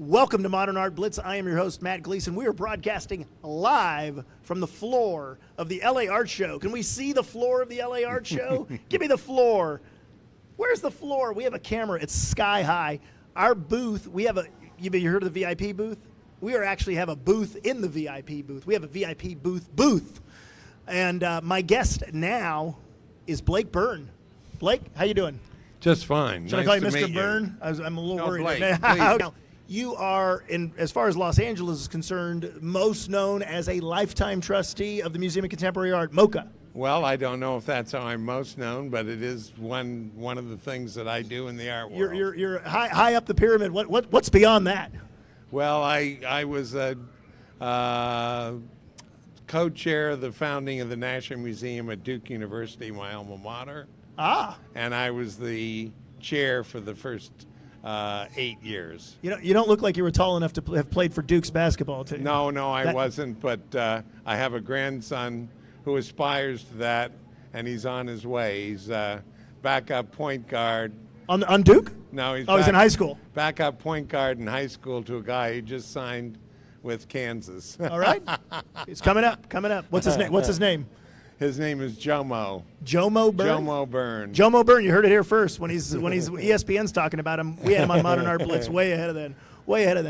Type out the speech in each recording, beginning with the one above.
Welcome to Modern Art Blitz. I am your host, Matt Gleason. We are broadcasting live from the floor of the LA Art Show. Can we see the floor of the LA Art Show? Give me the floor. Where's the floor? We have a camera. It's sky high. Our booth, we have you heard of the VIP booth? We actually have a booth in the VIP booth. We have a VIP booth. And my guest now is Blake Byrne. Blake, how you doing? Just fine. Should I call you Mr. Byrne? I'm a little worried. Blake, now, you are, as far as Los Angeles is concerned, most known as a lifetime trustee of the Museum of Contemporary Art, MOCA. Well, I don't know if that's how I'm most known, but it is one of the things that I do in the art world. You're high up the pyramid. What's beyond that? Well, I was a co-chair of the founding of the National Museum at Duke University, my alma mater. And I was the chair for the first 8 years. You don't look like you were tall enough to have played for Duke's basketball team. No, I wasn't, but I have a grandson who aspires to that, and he's on his way. He's backup point guard. On Duke? No, he's in high school. Backup point guard in high school to a guy who just signed with Kansas. All right. It's coming up. What's his name? His name is Jomo. Jomo Byrne? Jomo Byrne. Jomo Byrne, you heard it here first. When ESPN's talking about him, we had him on Modern Art Blitz way ahead of then.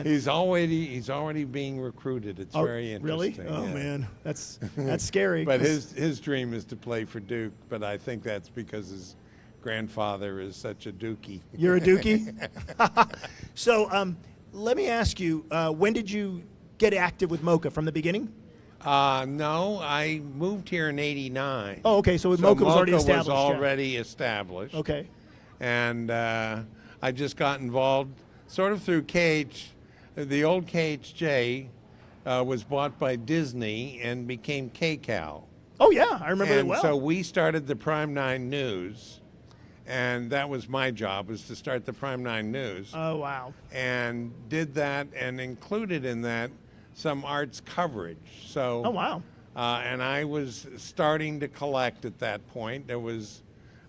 He's already being recruited. It's very interesting. Really? Oh yeah. Man, that's scary. But his dream is to play for Duke, but I think that's because his grandfather is such a Dookie. You're a Dookie? So let me ask you, when did you get active with MOCA? From the beginning? No, I moved here in '89. Oh, okay. So MOCA was already established. Established. Okay. And I just got involved sort of through KH. The old KHJ was bought by Disney and became KCAL. Oh, yeah. I remember it well. So we started the Prime 9 News, and that was my job, was to start the Prime 9 News. Oh, wow. And did that and included in that some arts coverage. So. Oh, wow. And I was starting to collect at that point. There was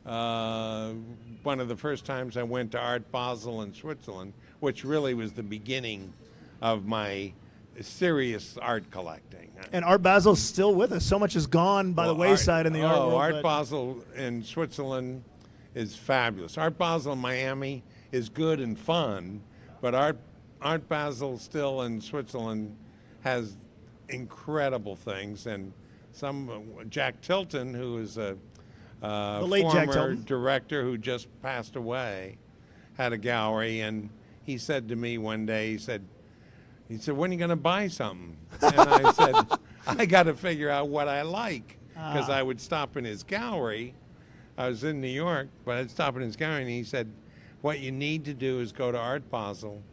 one of the first times I went to Art Basel in Switzerland, which really was the beginning of my serious art collecting. And Art Basel's still with us. So much has gone by the wayside in the art world. Art Basel in Switzerland is fabulous. Art Basel in Miami is good and fun, but Art Basel still in Switzerland has incredible things. And Jack Tilton, who is a former director who just passed away, had a gallery, and he said to me one day, he said, when are you going to buy something? And I said, I got to figure out what I like, because I would stop in his gallery. I was in New York, but I'd stop in his gallery, and he said, what you need to do is go to Art Basel,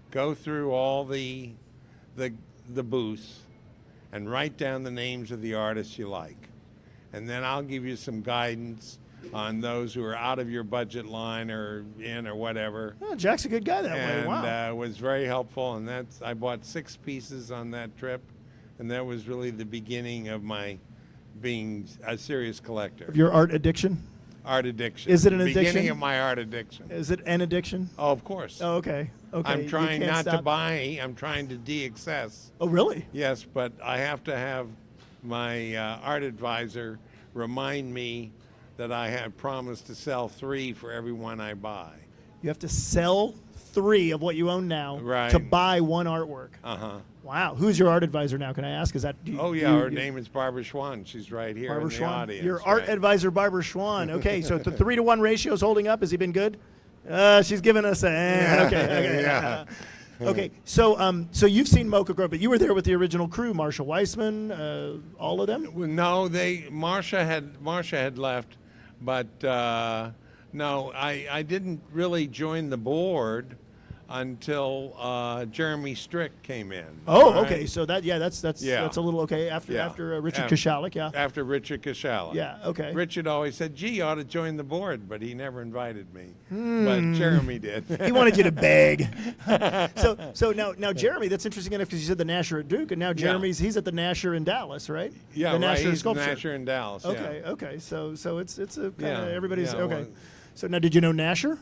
go through all the booths, and write down the names of the artists you like. And then I'll give you some guidance on those who are out of your budget line or in or whatever. Oh, Jack's a good guy that way. Wow. And was very helpful. And I bought 6 pieces on that trip. And that was really the beginning of my being a serious collector. Of your art addiction? Art addiction. Is it an addiction? Beginning of my art addiction. Is it an addiction? Oh, of course. Oh, okay. I'm trying not to buy. I'm trying to de-access. Oh, really? Yes, but I have to have my art advisor remind me that I have promised to sell 3 for every one I buy. You have to sell 3 of what you own now right. to buy one artwork. Uh-huh. Wow. Who's your art advisor now? Can I ask? Is that? Her name is Barbara Schwann. She's right here Barbara in the Schwann. audience. Your art advisor, Barbara Schwann. Okay, so the 3-to-1 ratio is holding up. Has he been good? She's giving us a. Okay. Yeah. Okay, so you've seen MOCA grow, but you were there with the original crew, Marcia Weissman, all of them? No, Marcia had left, but no, I didn't really join the board until Jeremy Strick came in. Oh, right? Okay. So that's a little okay after Richard Kashalik, yeah. After Richard Kashalik. Yeah. Okay. Richard always said, "Gee, you ought to join the board," but he never invited me. But Jeremy did. He wanted you to beg. So now Jeremy, that's interesting enough because you said the Nasher at Duke, and now Jeremy's he's at the Nasher in Dallas, right? Yeah, the right. He's Sculpture. the Nasher in Dallas. Okay. Yeah. Okay. So it's a kind of everybody's okay. Well, so now, did you know Nasher?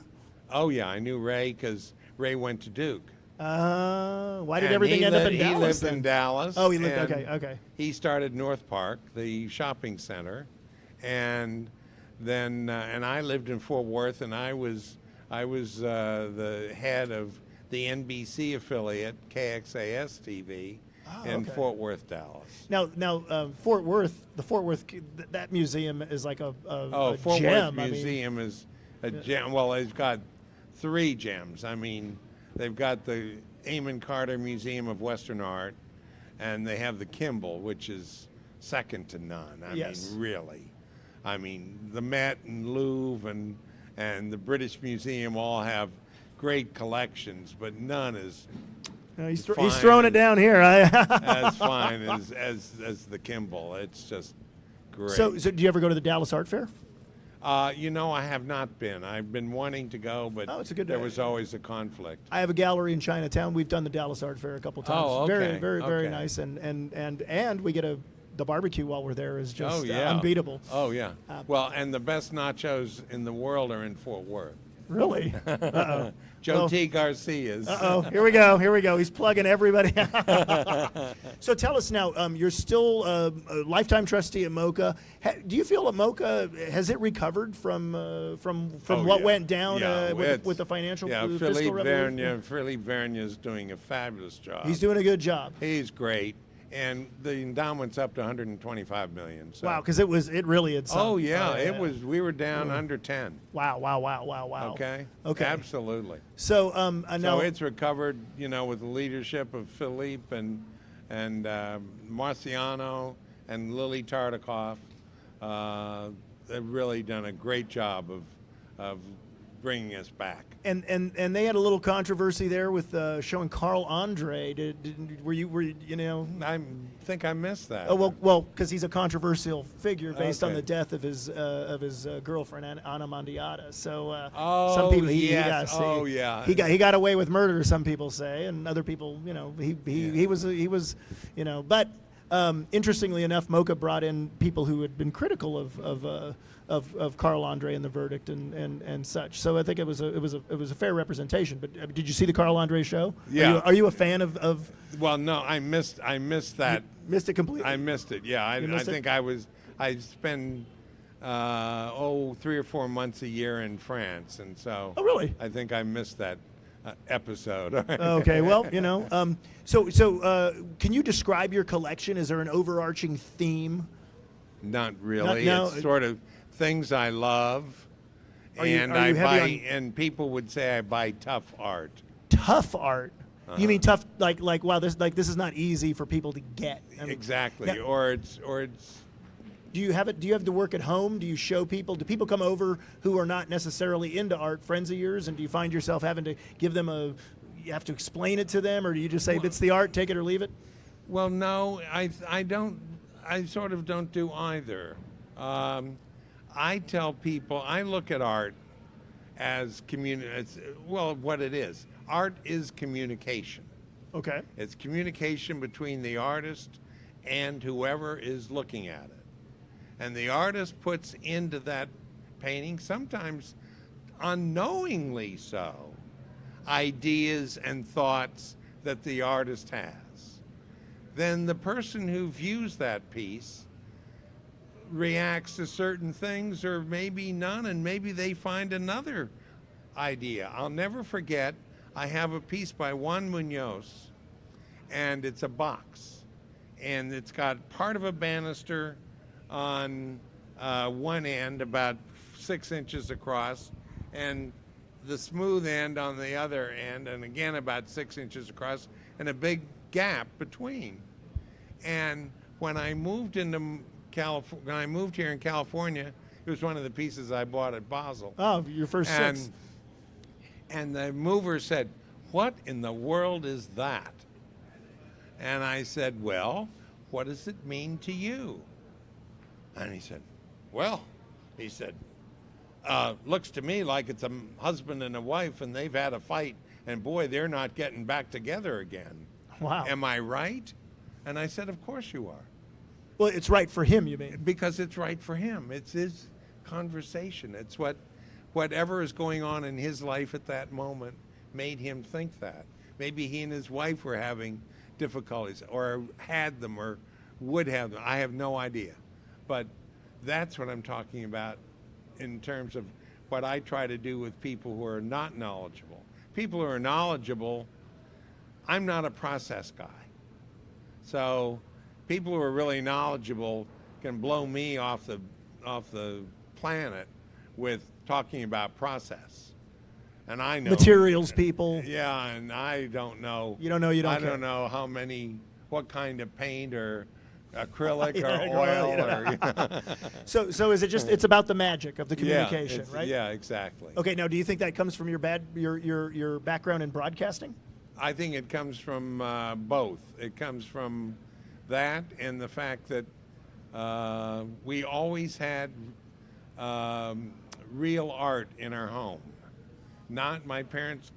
Oh yeah, I knew Ray because Ray went to Duke. Why did And everything end up in Dallas? He lived then? in Dallas. Oh, he lived. and Okay. He started North Park, the shopping center, and then and I lived in Fort Worth, and I was the head of the NBC affiliate KXAS TV in Fort Worth, Dallas. Now, Fort Worth, that museum is like a Fort gem. Worth Museum is a gem. Well, they've got 3 gems. I mean, they've got the Amon Carter Museum of Western Art, and they have the Kimball, which is second to none. I mean, really. I mean, the Met and Louvre and the British Museum all have great collections, but none is he's throwing it down here. as fine as the Kimball. It's just great. So do you ever go to the Dallas Art Fair? I have not been. I've been wanting to go, but it's a good there was always a conflict. I have a gallery in Chinatown. We've done the Dallas Art Fair a couple times. Oh, okay. Very nice. And we get the barbecue while we're there is just unbeatable. Oh, yeah. Well, and the best nachos in the world are in Fort Worth. Really? Uh-oh. Joe T. Garcia's. Here we go. He's plugging everybody. So tell us now, you're still a lifetime trustee at MOCA. Do you feel that MOCA, has it recovered from what went down with the financial fiscal revolution? Philippe Vergne is doing a fabulous job. He's doing a good job. He's great. And the endowment's up to $125 million. So. Wow, because it really had sunk. Oh yeah, it was. We were down under 10. Wow. Okay. Absolutely. So so it's recovered, with the leadership of Philippe and Marciano and Lily Tartikoff. They've really done a great job of bringing us back. And they had a little controversy there with showing Carl Andre. Were you? I think I missed that. Oh well, because he's a controversial figure based on Okay. the death of his girlfriend Anna Mondiata. So Oh, some people yes. he got away with murder. Some people say, and other people he was but. Interestingly enough, MOCA brought in people who had been critical of Carl Andre and the verdict and such. So I think it was a fair representation. But did you see the Carl Andre show? Yeah. Are you a fan of? Well, no, I missed that. You missed it completely. I missed it. Yeah, I think I spend 3 or 4 months a year in France, and so. Oh, really? I think I missed that episode. Okay, well, so can you describe your collection? Is there an overarching theme? Not really. No. It's sort of things I love, Are you I heavy buy, on- and people would say I buy tough art. Tough art. You mean tough like wow, this is not easy for people to get. I mean, Exactly. now- Or it's. Do you have to work at home? Do you show people? Do people come over who are not necessarily into art, friends of yours, and do you find yourself having to give them you have to explain it to them, or do you just say, it's the art, take it or leave it? Well, no, I don't. I sort of don't do either. I tell people I look at art as what it is. Art is communication. Okay. It's communication between the artist and whoever is looking at it. And the artist puts into that painting, sometimes unknowingly so, ideas and thoughts that the artist has. Then the person who views that piece reacts to certain things, or maybe none, and maybe they find another idea. I'll never forget, I have a piece by Juan Munoz, and it's a box. And it's got part of a banister on one end, about 6 inches across, and the smooth end on the other end, and again about 6 inches across, and a big gap between. And when I moved here in California, it was one of the pieces I bought at Basel. Oh, your first six. And the mover said, "What in the world is that?" And I said, "Well, what does it mean to you?" And he said, looks to me like it's a husband and a wife, and they've had a fight, and boy, they're not getting back together again. Wow. Am I right? And I said, of course you are. Well, it's right for him, you mean? Because it's right for him. It's his conversation. It's whatever is going on in his life at that moment made him think that. Maybe he and his wife were having difficulties or had them or would have them. I have no idea. But that's what I'm talking about in terms of what I try to do with people who are not knowledgeable. People who are knowledgeable, I'm not a process guy. So people who are really knowledgeable can blow me off the planet with talking about process. And I know Materials people. Yeah, and I don't know. You don't know, you don't I care. don't know what kind of paint or acrylic Yeah, or oil or So is it just, it's about the magic of the communication, it's- right? Yeah, exactly. Okay, now do you think that comes from your background in broadcasting? I think it comes from both. It comes from that and the fact that we always had real art in our home. Not my parents,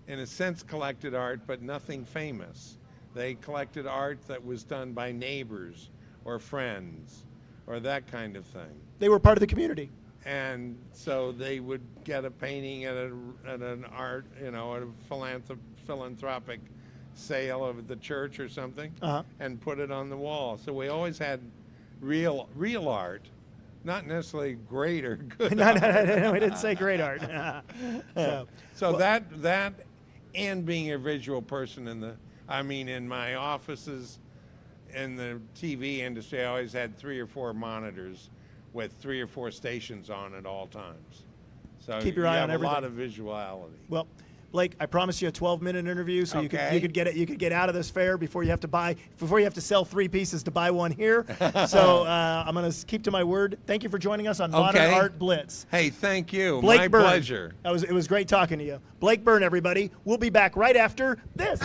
in a sense, collected art, but nothing famous. They collected art that was done by neighbors or friends or that kind of thing. They were part of the community. And so they would get a painting at an art, at a philanthropic sale of the church or something, and put it on the wall. So we always had real art, not necessarily great or good. No, we didn't say great art. So that and being a visual person in my offices in the TV industry, I always had 3 or 4 monitors with 3 or 4 stations on at all times. So Keep your eye on everything. A lot of visuality. Well, Blake, I promised you a 12-minute interview, so you could get out of this fair before you have to sell 3 pieces to buy one here. So I'm going to keep to my word. Thank you for joining us on Modern Art Blitz. Hey, thank you. Blake My Byrne. pleasure. It was great talking to you. Blake Byrne, everybody. We'll be back right after this.